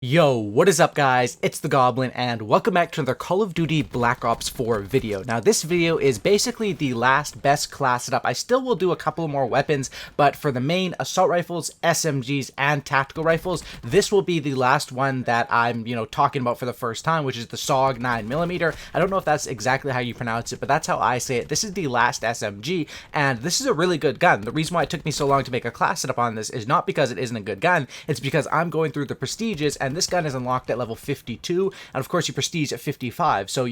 Yo, what is up guys? It's the Goblin and welcome back to another Call of Duty Black Ops 4 video. Now this video is basically the last best class setup. I still will do a couple more weapons, but for the main assault rifles, SMGs, and tactical rifles, this will be the last one that I'm, talking about for the first time, which is the Saug 9mm. I don't know if that's exactly how you pronounce it, but that's how I say it. This is the last SMG, and this is a really good gun. The reason why it took me so long to make a class setup on this is not because it isn't a good gun, it's because I'm going through the prestiges, and this gun is unlocked at level 52, and of course you prestige at 55. So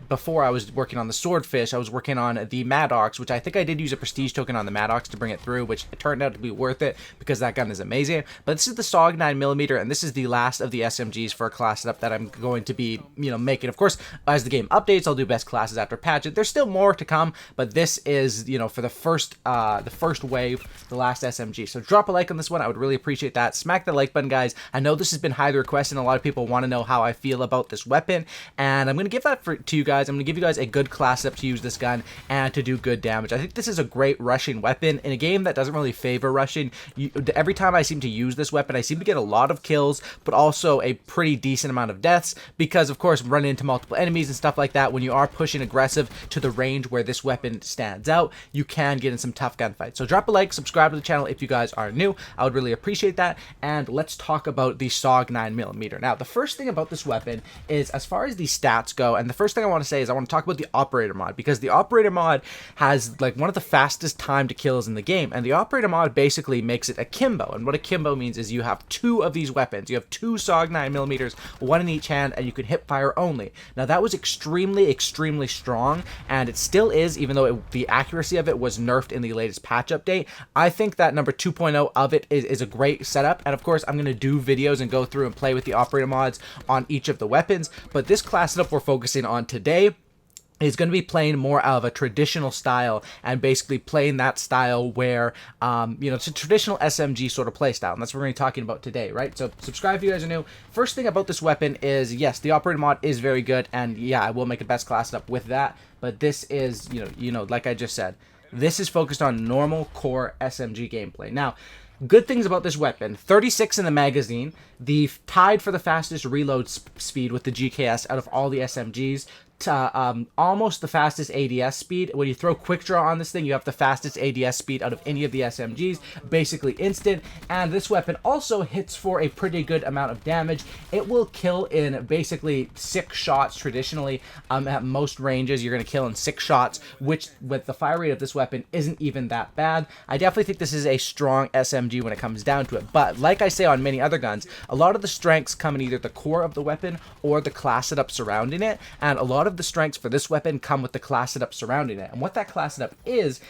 before I was working on the Swordfish, I was working on the Maddox, which I think I did use a prestige token on the Maddox to bring it through, which it turned out to be worth it because that gun is amazing. But this is the Saug 9mm, and this is the last of the SMGs for a class setup that I'm going to be making. Of course, as the game updates, I'll do best classes after patch it. There's still more to come, but this is for the first wave, the last SMG. So drop a like on this one, I would really appreciate that. Smack the like button, guys. I know this has been highly requested, and a lot of people want to know how I feel about this weapon, and I'm going to give that to you guys. I'm going to give you guys a good class setup to use this gun and to do good damage. I think this is a great rushing weapon in a game that doesn't really favor rushing. Every time I seem to use this weapon, I seem to get a lot of kills, but also a pretty decent amount of deaths, because of course running into multiple enemies and stuff like that, when you are pushing aggressive to the range where this weapon stands out, you can get in some tough gunfights. So drop a like, subscribe to the channel if you guys are new. I would really appreciate that, and let's talk about the Saug 9mm. Now, the first thing about this weapon is, as far as the stats go, and the first thing I want to say is I want to talk about the operator mod, because the operator mod has like one of the fastest time to kills in the game, and the operator mod basically makes it akimbo. And what akimbo means is you have two of these weapons. You have two Saug 9mm, one in each hand, and you can hip fire only. Now that was extremely strong, and it still is, even though the accuracy of it was nerfed in the latest patch update. I think that number 2.0 of it is a great setup, and of course I'm going to do videos and go through and play with the operator mods on each of the weapons, but this class setup we're focusing on today is going to be playing more of a traditional style, and basically playing that style where it's a traditional SMG sort of play style, and that's what we're going to be talking about today, right? So subscribe if you guys are new. First thing about this weapon is, yes, the operator mod is very good, and yeah, I will make a best class setup with that, but this is like I just said, this is focused on normal core SMG gameplay. Now, good things about this weapon: 36 in the magazine, tied for the fastest reload speed with the GKS out of all the SMGs, almost the fastest ADS speed. When you throw quick draw on this thing, you have the fastest ADS speed out of any of the SMGs, basically instant. And this weapon also hits for a pretty good amount of damage. It will kill in basically 6 shots traditionally. At most ranges, you're going to kill in 6 shots, which with the fire rate of this weapon isn't even that bad. I definitely think this is a strong SMG when it comes down to it. But like I say on many other guns, a lot of the strengths come in either the core of the weapon or the class setup surrounding it, and a lot of the strengths for this weapon come with the class setup surrounding it. And what that class setup is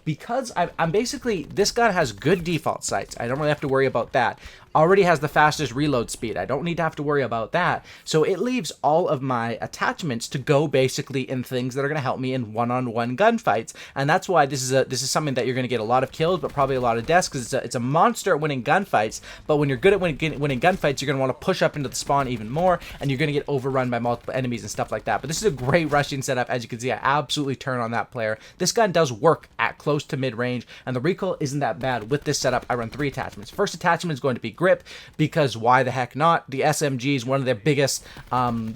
because I'm basically, this gun has good default sights. I don't really have to worry about that. Already has the fastest reload speed. I don't need to have to worry about that. So it leaves all of my attachments to go basically in things that are going to help me in one-on-one gunfights. And that's why this is something that you're going to get a lot of kills, but probably a lot of deaths, because it's a monster at winning gunfights. But when you're good at winning gunfights, you're going to want to push up into the spawn even more, and you're going to get overrun by multiple enemies and stuff like that. But this is a great rushing setup. As you can see, I absolutely turn on that player. This gun does work at close to mid-range, and the recoil isn't that bad. With this setup, I run 3 attachments. First attachment is going to be grip, because why the heck not? The SMGs, one of their biggest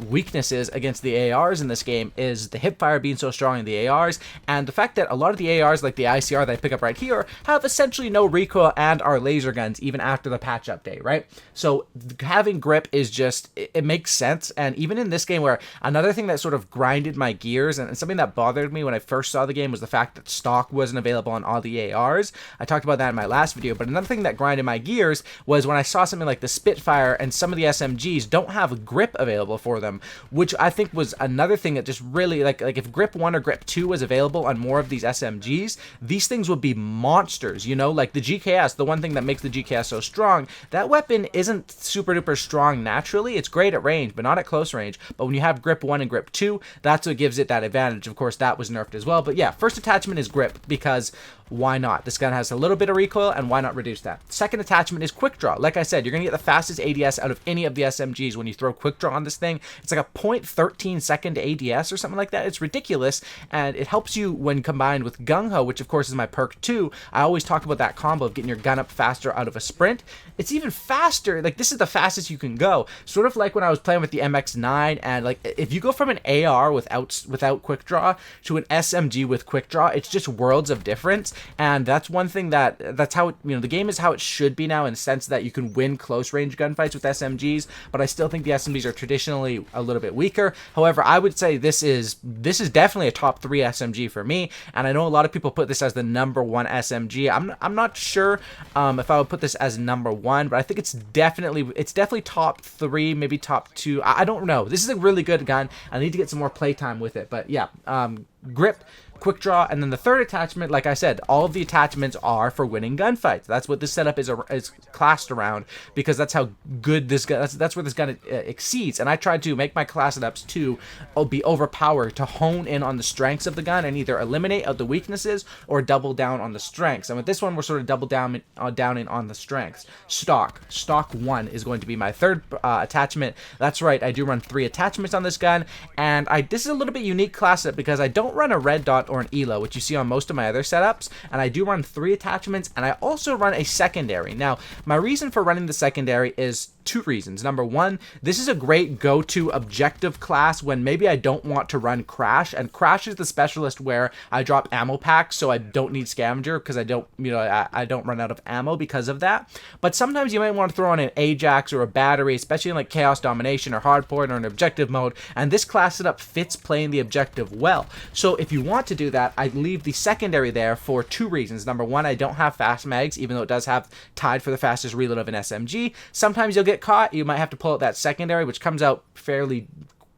weaknesses against the ARs in this game is the hipfire being so strong in the ARs, and the fact that a lot of the ARs, like the ICR that I pick up right here, have essentially no recoil and are laser guns even after the patch update, right? So having grip is just, it makes sense. And even in this game, where another thing that sort of grinded my gears, and something that bothered me when I first saw the game, was the fact that stock wasn't available on all the ARs. I talked about that in my last video, but another thing that grinded my gears was when I saw something like the Spitfire and some of the SMGs don't have grip available for them, which I think was another thing that just really, like if grip 1 or grip 2 was available on more of these SMGs, these things would be monsters, like the GKS. The one thing that makes the GKS so strong, that weapon isn't super duper strong naturally. It's great at range, but not at close range. But when you have grip 1 and grip 2, that's what gives it that advantage. Of course, that was nerfed as well. But yeah, first attachment is grip, because why not? This gun has a little bit of recoil, and why not reduce that? Second attachment is quick draw. like I said, you're gonna get the fastest ADS out of any of the SMGs when you throw quick draw on this thing. It's like a 0.13 second ADS or something like that. It's ridiculous, and it helps you when combined with gung ho, which of course is my perk too. I always talk about that combo of getting your gun up faster out of a sprint. It's even faster. Like, this is the fastest you can go. Sort of like when I was playing with the MX9, and like if you go from an AR without quick draw to an SMG with quick draw, it's just worlds of difference. And that's one thing that's how it, the game is how it should be now, in the sense that you can win close range gunfights with SMGs, but I still think the SMGs are traditionally a little bit weaker. However, I would say this is definitely a top 3 SMG for me, and I know a lot of people put this as the #1 SMG. I'm not sure if I would put this as #1, but I think it's definitely top 3, maybe top 2. I don't know. This is a really good gun. I need to get some more playtime with it, but yeah, grip, quick draw, and then the third attachment, like I said, all of the attachments are for winning gunfights. That's what this setup is classed around, because that's how good this gun, that's where this gun exceeds. And I tried to make my class setups to be overpowered, to hone in on the strengths of the gun and either eliminate the weaknesses or double down on the strengths. And with this one, we're sort of double downing on the strengths. Stock 1 is going to be my third attachment. That's right, I do run 3 attachments on this gun, and this is a little bit unique class setup because I don't run a red dot or an ELO, which you see on most of my other setups, and I do run 3 attachments, and I also run a secondary. Now, my reason for running the secondary is 2 reasons. Number 1, this is a great go-to objective class when maybe I don't want to run Crash, and Crash is the specialist where I drop ammo packs, so I don't need Scavenger because I don't run out of ammo because of that. But sometimes you might want to throw on an Ajax or a battery, especially in like Chaos Domination or Hardpoint or an objective mode, and this class setup fits playing the objective well. So if you want to do that, I leave the secondary there for 2 reasons. Number 1, I don't have fast mags, even though it does have tied for the fastest reload of an SMG. Sometimes you'll get caught, you might have to pull out that secondary, which comes out fairly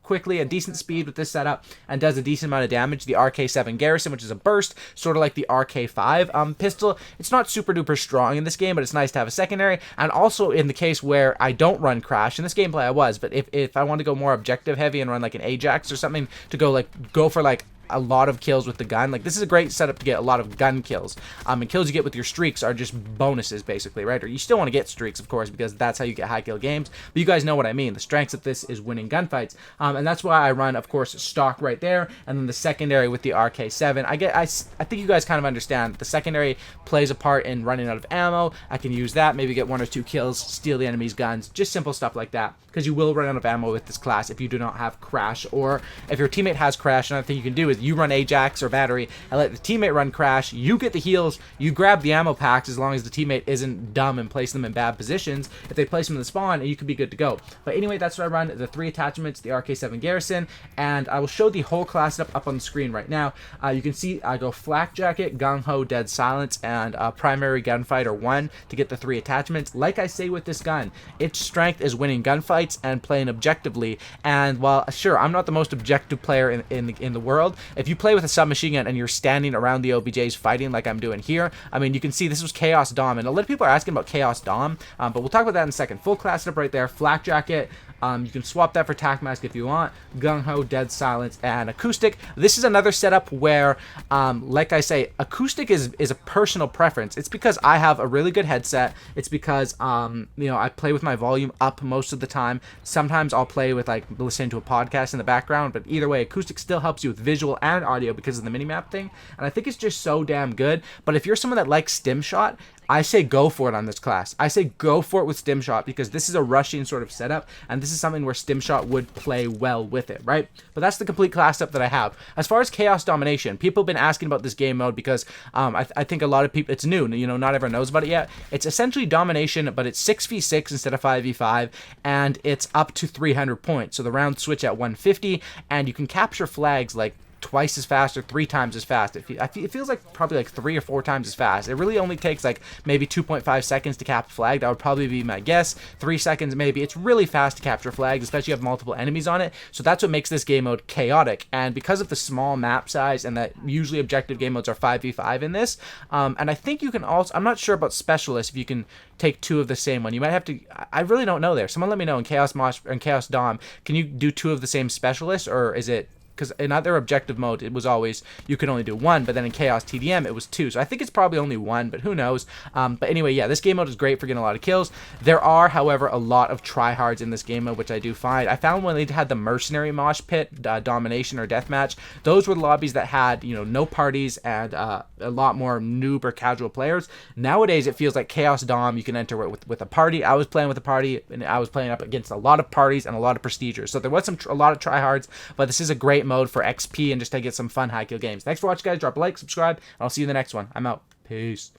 quickly, a decent speed with this setup, and does a decent amount of damage. The RK7 Garrison, which is a burst, sort of like the RK5 pistol. It's not super duper strong in this game, but it's nice to have a secondary. And also in the case where I don't run Crash, in this gameplay I was, but if I want to go more objective heavy and run like an Ajax or something to go for like a lot of kills with the gun, like this is a great setup to get a lot of gun kills, and kills you get with your streaks are just bonuses basically, right? Or you still want to get streaks, of course, because that's how you get high kill games, but you guys know what I mean. The strengths of this is winning gunfights, and that's why I run, of course, stock right there, and then the secondary with the RK7. I think you guys kind of understand the secondary plays a part in running out of ammo. I can use that, maybe get 1 or 2 kills, steal the enemy's guns, just simple stuff like that, because you will run out of ammo with this class if you do not have Crash, or if your teammate has Crash. Another thing you can do is you run Ajax or battery and let the teammate run Crash. You get the heals, you grab the ammo packs as long as the teammate isn't dumb and place them in bad positions. If they place them in the spawn, you could be good to go. But anyway, that's what I run, the 3 attachments, the RK7 Garrison, and I will show the whole class setup up on the screen right now. You can see I go Flak Jacket, Gung Ho, Dead Silence, and Primary Gunfighter 1 to get the 3 attachments. Like I say with this gun, its strength is winning gunfights and playing objectively, and while sure I'm not the most objective player in the world, if you play with a submachine gun and you're standing around the OBJs fighting like I'm doing here, I mean, you can see this was Chaos Dom, and a lot of people are asking about Chaos Dom, but we'll talk about that in a second. Full class setup right there, Flak Jacket. You can swap that for Tac Mask if you want. Gung Ho, Dead Silence, and Acoustic. This is another setup where, like I say, Acoustic is a personal preference. It's because I have a really good headset. It's because, I play with my volume up most of the time. Sometimes I'll play with, like, listening to a podcast in the background, but either way, Acoustic still helps you with visual and audio because of the minimap thing, and I think it's just so damn good. But if you're someone that likes Stim Shot, I say go for it on this class. I say go for it with Stim Shot because this is a rushing sort of setup, and this is something where Stim Shot would play well with it, right? But that's the complete class setup that I have. As far as Chaos Domination, people have been asking about this game mode because I think a lot of people, it's new, not everyone knows about it yet. It's essentially Domination, but it's 6v6 instead of 5v5, and it's up to 300 points. So the rounds switch at 150, and you can capture flags like twice as fast or 3 times as fast. It feels like probably like 3 or 4 times as fast. It really only takes like maybe 2.5 seconds to cap a flag. That would probably be my guess. 3 seconds maybe. It's really fast to capture flags, especially if you have multiple enemies on it. So that's what makes this game mode chaotic. And because of the small map size and that usually objective game modes are 5v5 in this, and I think you can also, I'm not sure about Specialists, if you can take 2 of the same one. You might have to, I really don't know there. Someone let me know in Chaos Mosh and Chaos Dom, can you do 2 of the same Specialists, or is it because in other objective mode, it was always, you could only do one, but then in Chaos TDM, it was two. So I think it's probably only one, but who knows. But anyway, yeah, this game mode is great for getting a lot of kills. There are, however, a lot of tryhards in this game mode, which I do find. I found when they had the Mercenary Mosh Pit, Domination or Deathmatch, those were the lobbies that had, you know, no parties and a lot more noob or casual players. Nowadays, it feels like Chaos Dom, you can enter with a party. I was playing with a party, and I was playing up against a lot of parties and a lot of prestigers. So there was a lot of tryhards, but this is a great mode for XP and just to get some fun high kill games. Thanks for watching, guys. Drop a like, subscribe, and I'll see you in the next one. I'm out. Peace.